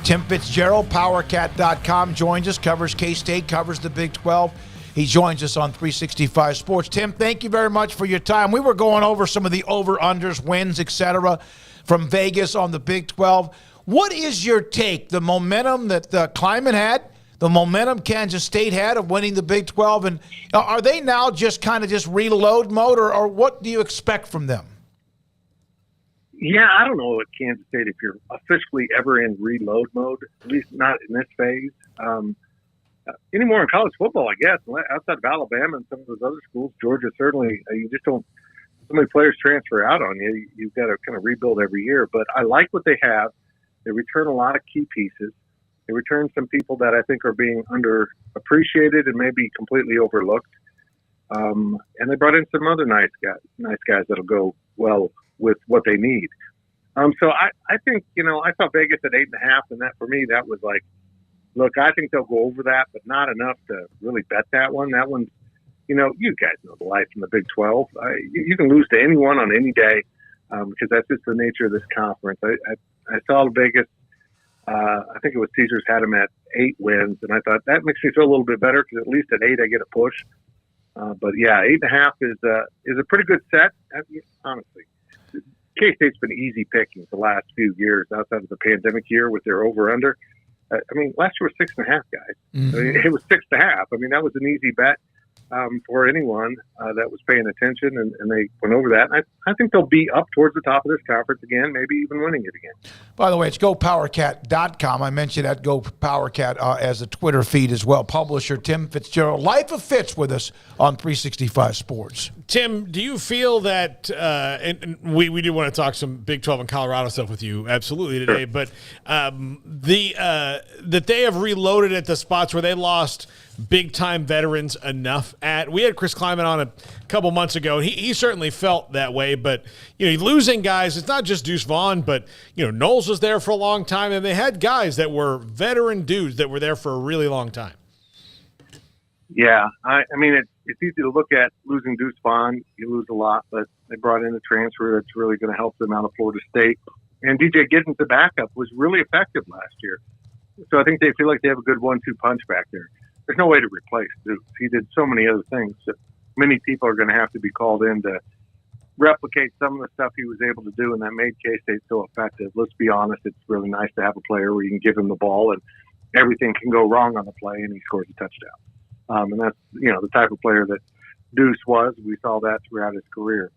Tim Fitzgerald, PowerCat.com, joins us, covers K-State, covers the Big 12. He joins us on 365 Sports. Tim, thank you very much for your time. We were going over some of the over-unders, wins, etc., from Vegas on the Big 12. What is your take? The momentum that Kleiman had, the momentum Kansas State had of winning the Big 12, and are they now just kind of just reload mode, or what do you expect from them? Yeah, I don't know at Kansas State if you're officially ever in reload mode, at least not in this phase. Anymore in college football, I guess, outside of Alabama and some of those other schools, Georgia certainly, you just don't, so many players transfer out on you. You've got to kind of rebuild every year. But I like what they have. They return a lot of key pieces. They return some people that I think are being underappreciated and maybe completely overlooked. And they brought in some other nice guys that'll go well with what they need. So I think, I saw Vegas at 8.5, and that for me, that was like, look, I think they'll go over that, but not enough to really bet that one. That one's, you guys know the life in the Big 12. You can lose to anyone on any day because that's just the nature of this conference. I saw Vegas. I think it was Caesars had them at 8 wins, and I thought that makes me feel a little bit better because at least at 8 I get a push. But yeah, 8.5 is a pretty good set. Honestly, K-State's been easy pickings the last few years outside of the pandemic year with their over/under. I mean, last year was 6.5, guys. Mm-hmm. I mean, it was 6.5. I mean, that was an easy bet for anyone that was paying attention, and they went over that. And I think they'll be up towards the top of this conference again, maybe even winning it again. By the way, it's GoPowerCat.com. I mentioned at GoPowerCat as a Twitter feed as well. Publisher Tim Fitzgerald, Life of Fitz, with us on 365 Sports. Tim, do you feel that, and we do want to talk some Big 12 and Colorado stuff with you absolutely today, sure. But that they have reloaded at the spots where they lost big-time veterans enough at. We had Chris Kleiman on a couple months ago, and he certainly felt that way, but losing guys, it's not just Deuce Vaughn, but Knowles was there for a long time, and they had guys that were veteran dudes that were there for a really long time. Yeah, I mean, it's easy to look at losing Deuce Vaughn. You lose a lot, but they brought in a transfer that's really going to help them out of Florida State. And DJ Giddens, the backup, was really effective last year. So I think they feel like they have a good 1-2 punch back there. There's no way to replace Deuce. He did so many other things that many people are going to have to be called in to replicate some of the stuff he was able to do, and that made K-State so effective. Let's be honest, it's really nice to have a player where you can give him the ball and everything can go wrong on the play and he scores a touchdown. And that's, the type of player that Deuce was. We saw that throughout his career.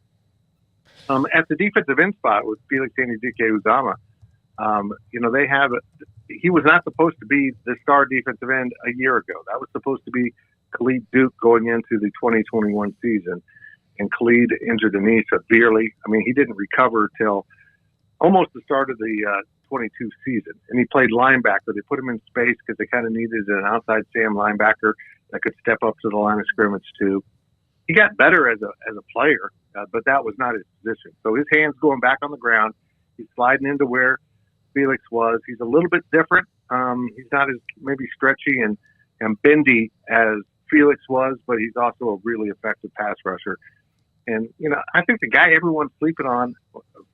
At the defensive end spot with Felix Anudike-Uzomah, they have he was not supposed to be the star defensive end a year ago. That was supposed to be Khalid Duke going into the 2021 season. And Khalid injured a knee severely. I mean, he didn't recover till almost the start of the 22 season. And he played linebacker. They put him in space because they kind of needed an outside Sam linebacker that could step up to the line of scrimmage too. He got better as a player, but that was not his position. So his hands going back on the ground. He's sliding into where Felix was. He's a little bit different. He's not as maybe stretchy and bendy as Felix was, but he's also a really effective pass rusher. And, I think the guy everyone's sleeping on,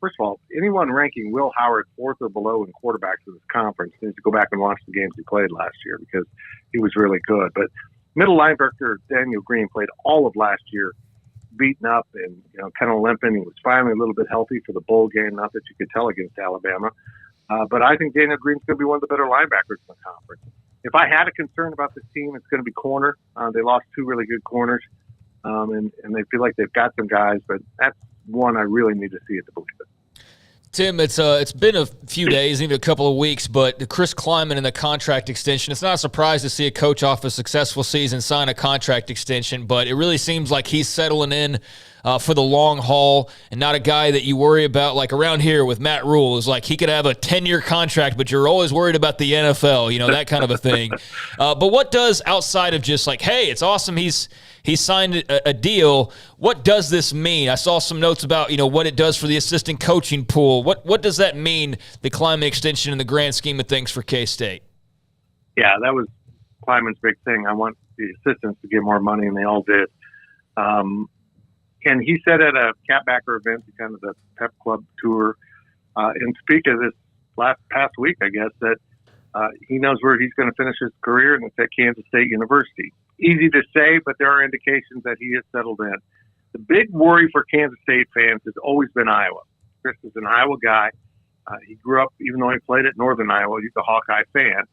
first of all, anyone ranking Will Howard 4th or below in quarterbacks in this conference needs to go back and watch the games he played last year because he was really good. But middle linebacker Daniel Green played all of last year, beaten up and, kind of limping. He was finally a little bit healthy for the bowl game, not that you could tell against Alabama. But I think Daniel Green's going to be one of the better linebackers in the conference. If I had a concern about this team, it's going to be corner. They lost 2 really good corners. And they feel like they've got some guys, but that's one I really need to see it to believe it. Tim, it's been a few days, even a couple of weeks, but Chris Kleiman and the contract extension, it's not a surprise to see a coach off a successful season sign a contract extension, but it really seems like he's settling in for the long haul and not a guy that you worry about like around here with Matt Rule is like he could have a 10-year contract, but you're always worried about the NFL, that kind of a thing. But what does outside of just like, hey, it's awesome he signed a deal. What does this mean? I saw some notes about, what it does for the assistant coaching pool. What does that mean, the Kleiman extension in the grand scheme of things for K-State? Yeah, that was Kleiman's big thing. I want the assistants to get more money, and they all did. And he said at a Catbacker event, kind of the Pep Club tour, and speak of this past week, I guess, that He knows where he's going to finish his career, and it's at Kansas State University. Easy to say, but there are indications that he has settled in. The big worry for Kansas State fans has always been Iowa. Chris is an Iowa guy. He grew up, even though he played at Northern Iowa, he's a Hawkeye fan.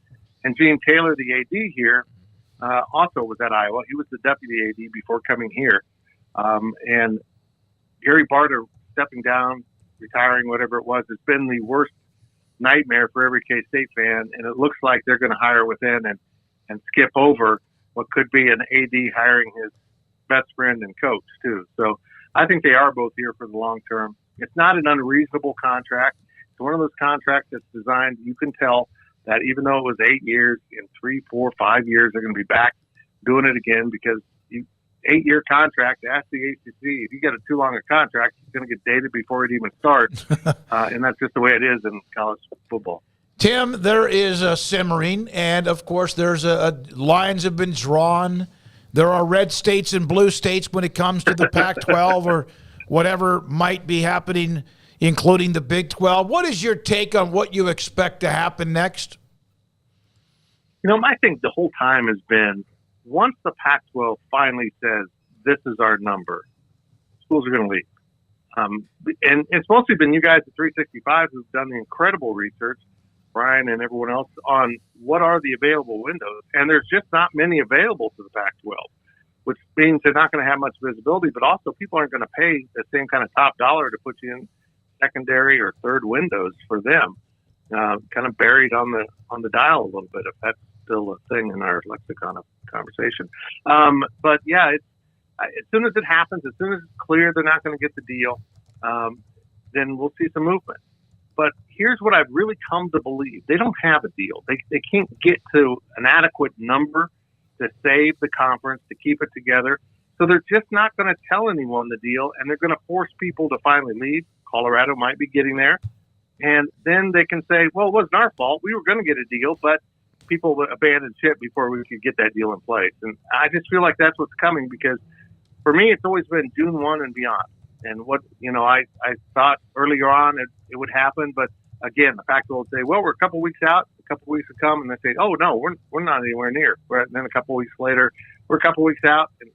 And Gene Taylor, the AD here, also was at Iowa. He was the deputy AD before coming here. And Gary Barta stepping down, retiring, whatever it was, it's been the worst nightmare for every K-State fan. And it looks like they're going to hire within and skip over what could be an AD hiring his best friend and coach, too. So I think they are both here for the long term. It's not an unreasonable contract. It's one of those contracts that's designed, you can tell that even though it was 8 years, in 3, 4, 5 years, they're going to be back doing it again because 8-year contract, ask the ACC, if you get a too long a contract, it's going to get dated before it even starts. And that's just the way it is in college football. Tim, there is a simmering, and of course there's lines have been drawn. There are red states and blue states when it comes to the Pac-12 or whatever might be happening, including the Big 12. What is your take on what you expect to happen next? My thing the whole time has been, once the Pac-12 finally says, this is our number, schools are going to leave. And it's mostly been you guys at 365 who've done the incredible research, Brian and everyone else, on what are the available windows. And there's just not many available to the Pac-12, which means they're not going to have much visibility, but also people aren't going to pay the same kind of top dollar to put you in secondary or third windows for them, kind of buried on the dial a little bit, if that's still a thing in our lexicon of conversation. But yeah, as soon as it happens, as soon as it's clear they're not going to get the deal, then we'll see some movement. But here's what I've really come to believe. They don't have a deal. They can't get to an adequate number to save the conference, to keep it together. So they're just not going to tell anyone the deal, and they're going to force people to finally leave. Colorado might be getting there. And then they can say, well, it wasn't our fault. We were going to get a deal, but people abandoned ship before we could get that deal in place. And I just feel like that's what's coming because for me, it's always been June 1 and beyond. And what, I thought earlier on it would happen, but again, the fact will say, well, we're a couple weeks out, a couple weeks will come, and they say, oh no, we're not anywhere near. And then a couple weeks later, we're a couple weeks out, and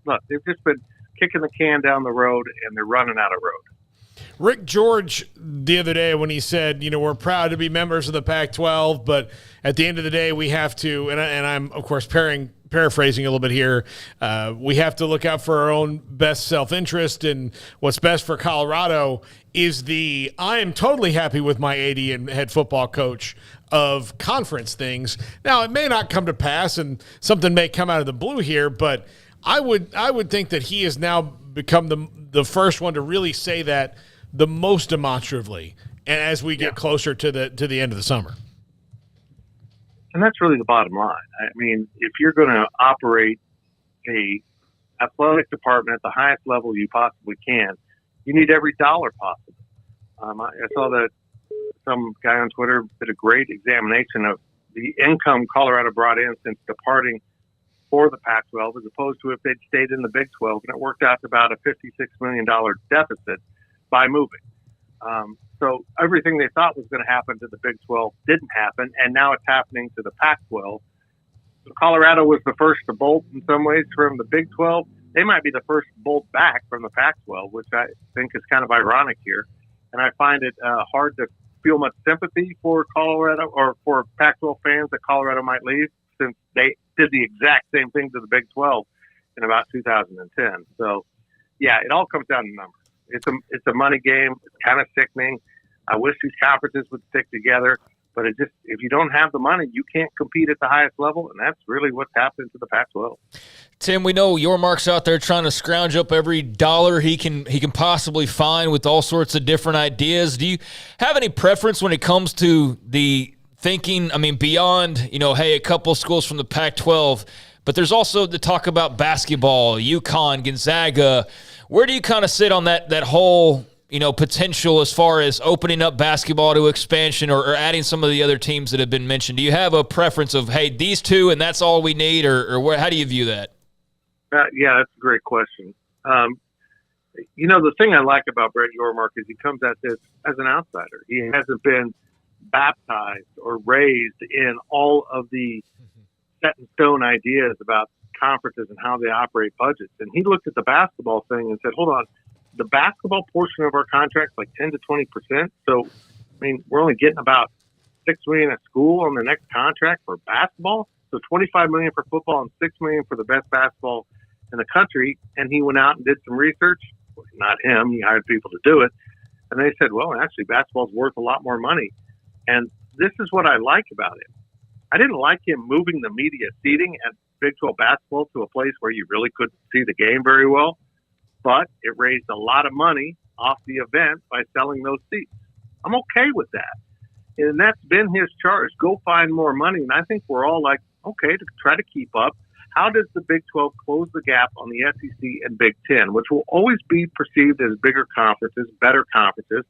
look, they've just been kicking the can down the road, and they're running out of road. Rick George the other day when he said, we're proud to be members of the Pac-12, but at the end of the day, we have to, and I'm, of course, paraphrasing a little bit here, we have to look out for our own best self-interest, and what's best for Colorado is I am totally happy with my AD and head football coach of conference things. Now, it may not come to pass, and something may come out of the blue here, but I would think that he has now become the first one to really say that the most demonstratively, and as we get closer to the end of the summer. And that's really the bottom line. I mean, if you're going to operate a athletic department at the highest level you possibly can, you need every dollar possible. I saw that some guy on Twitter did a great examination of the income Colorado brought in since departing for the Pac-12 as opposed to if they'd stayed in the Big 12, and it worked out to about a $56 million deficit by moving. So everything they thought was going to happen to the Big 12 didn't happen, and now it's happening to the Pac-12. So Colorado was the first to bolt in some ways from the Big 12. They might be the first to bolt back from the Pac-12, which I think is kind of ironic here. And I find it hard to feel much sympathy for Colorado or for Pac-12 fans that Colorado might leave, since they did the exact same thing to the Big 12 in about 2010. So, yeah, it all comes down to numbers. It's a money game. It's kind of sickening. I wish these conferences would stick together, but if you don't have the money, you can't compete at the highest level, and that's really what's happened to the Pac-12. Tim, we know Yormark's out there trying to scrounge up every dollar he can possibly find with all sorts of different ideas. Do you have any preference when it comes to the thinking? I mean, beyond, hey, a couple schools from the Pac-12, but there's also the talk about basketball, UConn, Gonzaga. Where do you kind of sit on that whole, potential as far as opening up basketball to expansion or adding some of the other teams that have been mentioned? Do you have a preference of, hey, these two and that's all we need, or how do you view that? Yeah, that's a great question. The thing I like about Brett Yormark is he comes at this as an outsider. He hasn't been baptized or raised in all of the set in stone ideas about conferences and how they operate budgets. And he looked at the basketball thing and said, hold on, the basketball portion of our contract's like 10 to 20%. So, I mean, we're only getting about $6 million a school on the next contract for basketball. So $25 million for football and $6 million for the best basketball in the country. And he went out and did some research. Not him. He hired people to do it. And they said, well, actually, basketball's worth a lot more money. And this is what I like about it. I didn't like him moving the media seating at Big 12 basketball to a place where you really couldn't see the game very well. But it raised a lot of money off the event by selling those seats. I'm okay with that. And that's been his charge. Go find more money. And I think we're all like, okay, to try to keep up. How does the Big 12 close the gap on the SEC and Big 10, which will always be perceived as bigger conferences, better conferences?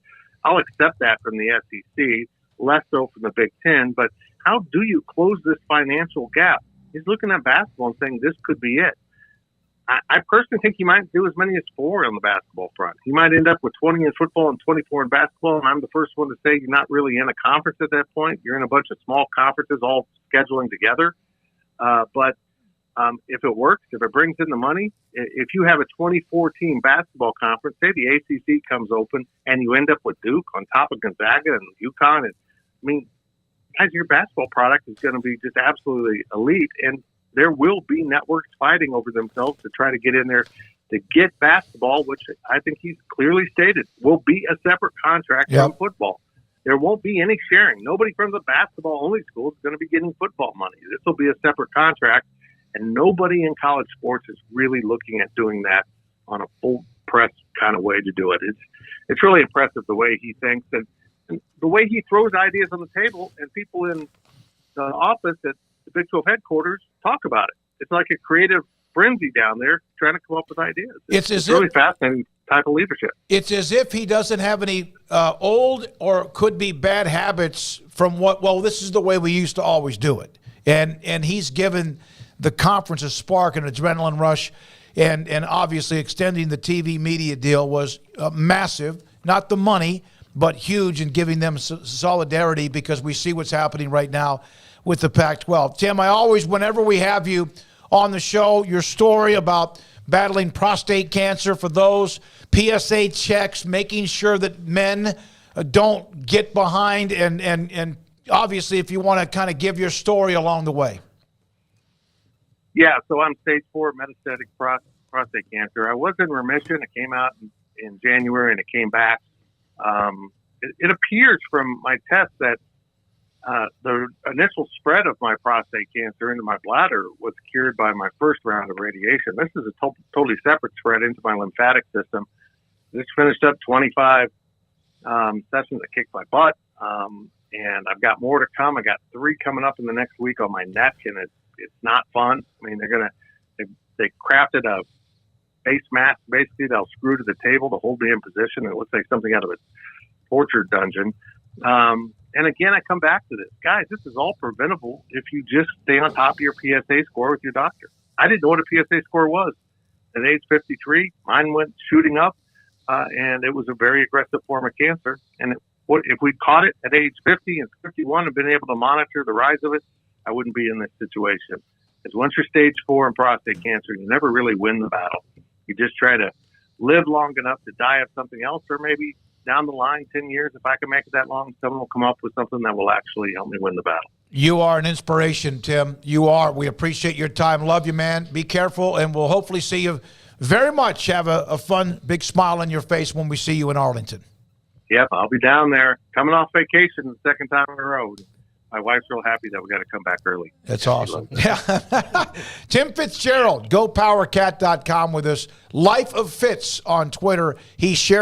I'll accept that from the SEC, less so from the Big 10. But how do you close this financial gap? He's looking at basketball and saying this could be it. I personally think he might do as many as 4 on the basketball front. He might end up with 20 in football and 24 in basketball, and I'm the first one to say you're not really in a conference at that point. You're in a bunch of small conferences all scheduling together. But if it works, if it brings in the money, if you have a 24-team basketball conference, say the ACC comes open, and you end up with Duke on top of Gonzaga and UConn, and I mean, guys, your basketball product is going to be just absolutely elite, and there will be networks fighting over themselves to try to get in there to get basketball, which I think he's clearly stated will be a separate contract from football. There won't be any sharing. Nobody from the basketball-only school is going to be getting football money. This will be a separate contract, and nobody in college sports is really looking at doing that on a full press kind of way to do it. It's really impressive the way he thinks and the way he throws ideas on the table, and people in the office at the Big 12 headquarters talk about it. It's like a creative frenzy down there trying to come up with ideas. It's really fascinating type of leadership. It's as if he doesn't have any old or could be bad habits from this is the way we used to always do it. And he's given the conference a spark and adrenaline rush, and obviously extending the TV media deal was massive, not the money, but huge in giving them solidarity, because we see what's happening right now with the Pac-12. Tim, whenever we have you on the show, your story about battling prostate cancer for those, PSA checks, making sure that men don't get behind, and obviously if you want to kind of give your story along the way. Yeah, so I'm stage 4 metastatic prostate cancer. I was in remission. It came out in January, and it came back. It appears from my test that the initial spread of my prostate cancer into my bladder was cured by my first round of radiation. This is a totally separate spread into my lymphatic system. This finished up 25 sessions that kicked my butt, and I've got more to come. I got 3 coming up in the next week on my neck, and it's not fun. I mean, they crafted a face mask, basically, they'll screw to the table to hold me in position. It looks like something out of a torture dungeon. And again, I come back to this. Guys, this is all preventable if you just stay on top of your PSA score with your doctor. I didn't know what a PSA score was. At age 53, mine went shooting up, and it was a very aggressive form of cancer. And if we caught it at age 50 and 51 and been able to monitor the rise of it, I wouldn't be in this situation. Because once you're stage 4 in prostate cancer, you never really win the battle. You just try to live long enough to die of something else, or maybe down the line, 10 years, if I can make it that long, someone will come up with something that will actually help me win the battle. You are an inspiration, Tim. You are. We appreciate your time. Love you, man. Be careful, and we'll hopefully see you very much. Have a fun, big smile on your face when we see you in Arlington. Yep, I'll be down there. Coming off vacation the second time in a row. My wife's real happy that we got to come back early. That's awesome. Yeah. Tim Fitzgerald, GoPowerCat.com with us. Life of Fitz on Twitter. He shares